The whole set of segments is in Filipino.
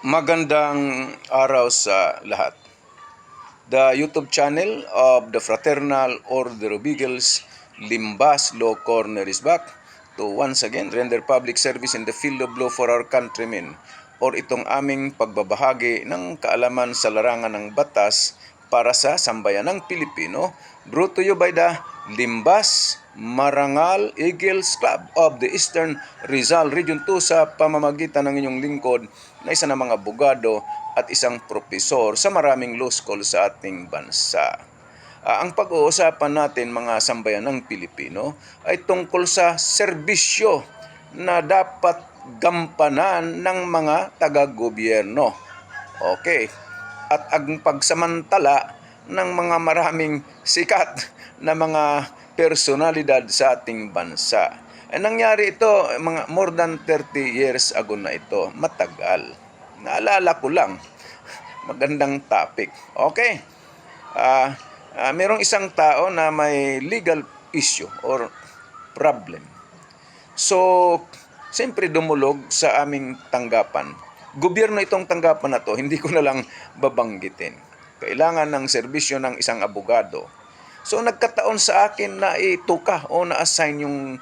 Magandang araw sa lahat. The YouTube channel of the Fraternal Order of Eagles, Limbas Law Corner is back to once again render public service in the field of law for our countrymen, or itong aming pagbabahagi ng kaalaman sa larangan ng batas para sa sambayanang Pilipino, brought to you by the Limbas Marangal Eagles Club of the Eastern Rizal Region 2 sa pamamagitan ng inyong lingkod na isa na mga abogado at isang propesor sa maraming law school sa ating bansa. Ang pag-uusapan natin mga sambayanang Pilipino ay tungkol sa serbisyo na dapat gampanan ng mga taga-gobyerno. Okay. At ang pagsamantala ng mga maraming sikat na mga personalidad sa ating bansa. Nangyari ito mga more than 30 years ago na ito. Matagal. Naalala ko lang. Magandang topic. Okay. Merong isang tao na may legal issue or problem. So, siyempre dumulog sa aming tanggapan. Gobyerno itong tanggapan na to, hindi ko na lang babanggitin. Kailangan ng serbisyo ng isang abogado. So, nagkataon sa akin na ituka o na-assign yung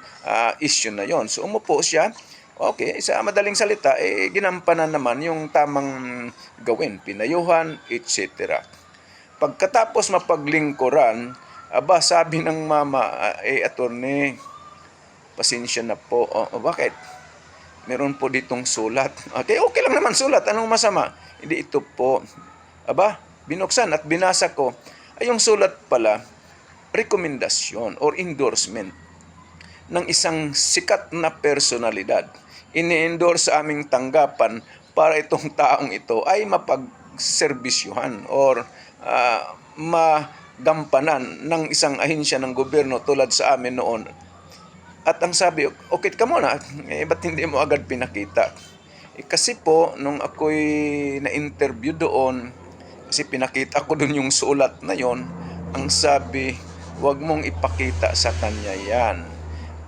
issue na yon. So, umupo siya. Okay, sa madaling salita, ginampanan naman yung tamang gawin, pinayuhan, etc. Pagkatapos mapaglingkuran, sabi ng mama, attorney, pasensya na po. Bakit? Meron po ditong sulat. Okay lang naman sulat. Anong masama? Hindi, ito po. Binuksan at binasa ko. Yung sulat pala, rekomendasyon or endorsement ng isang sikat na personalidad. Ini-endorse sa aming tanggapan para itong taong ito ay mapagserbisyuhan or magampanan ng isang ahensya ng gobyerno tulad sa amin noon. At ang sabi, okay ka muna, ba't hindi mo agad pinakita? Kasi po, nung ako'y na-interview doon, kasi pinakita ko doon yung sulat na yon, ang sabi, huwag mong ipakita sa kanya yan.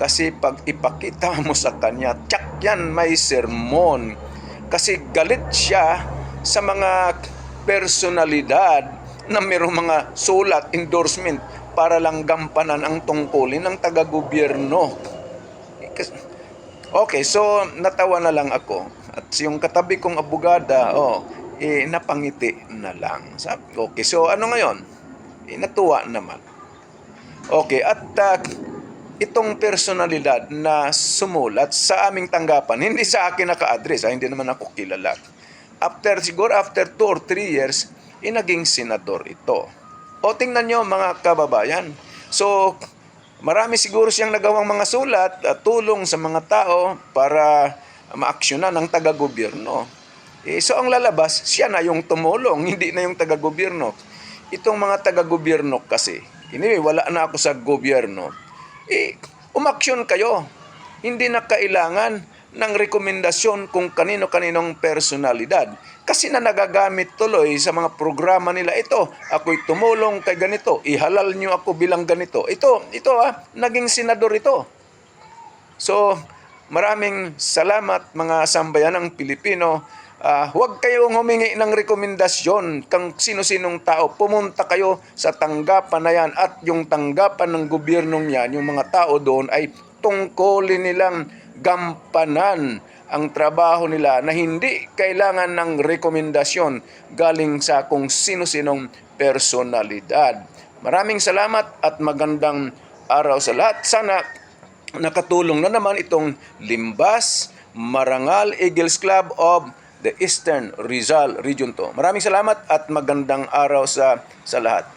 Kasi pag ipakita mo sa kanya, tsak yan, may sermon. Kasi galit siya sa mga personalidad na mayroong mga sulat, endorsement, para lang gampanan ang tungkulin ng taga-gobyerno. Okay, so natawa na lang ako. At yung katabi kong abogada, napangiti na lang. Sabi, okay, so ano ngayon? Natuwa naman. Okay, at itong personalidad na sumulat sa aming tanggapan, hindi sa akin naka-address, hindi naman ako kilala. After 2 or 3 years, naging senador ito. Tingnan nyo mga kababayan. So, marami siguro siyang nagawang mga sulat at tulong sa mga tao para maaksyonan ng taga-gobyerno. So, ang lalabas, siya na yung tumulong, hindi na yung taga-gobyerno. Itong mga taga-gobyerno kasi, wala na ako sa gobyerno, umaksyon kayo. Hindi na kailangan ng rekomendasyon kung kanino-kaninong personalidad. Kasi na nagagamit tuloy sa mga programa nila. Ito, ako'y tumulong kay ganito. Ihalal nyo ako bilang ganito. Ito naging senador ito. So, maraming salamat mga sambayanang Pilipino. Huwag kayong humingi ng rekomendasyon kang sino-sinong tao. Pumunta kayo sa tanggapan na yan at yung tanggapan ng gobyernong yan, yung mga tao doon ay tungkulin nilang gampanan ang trabaho nila na hindi kailangan ng rekomendasyon galing sa kung sino-sinong personalidad. Maraming salamat at magandang araw sa lahat. Sana nakatulong na naman itong Limbas Marangal Eagles Club of the Eastern Rizal Region 2. Maraming salamat at magandang araw sa lahat.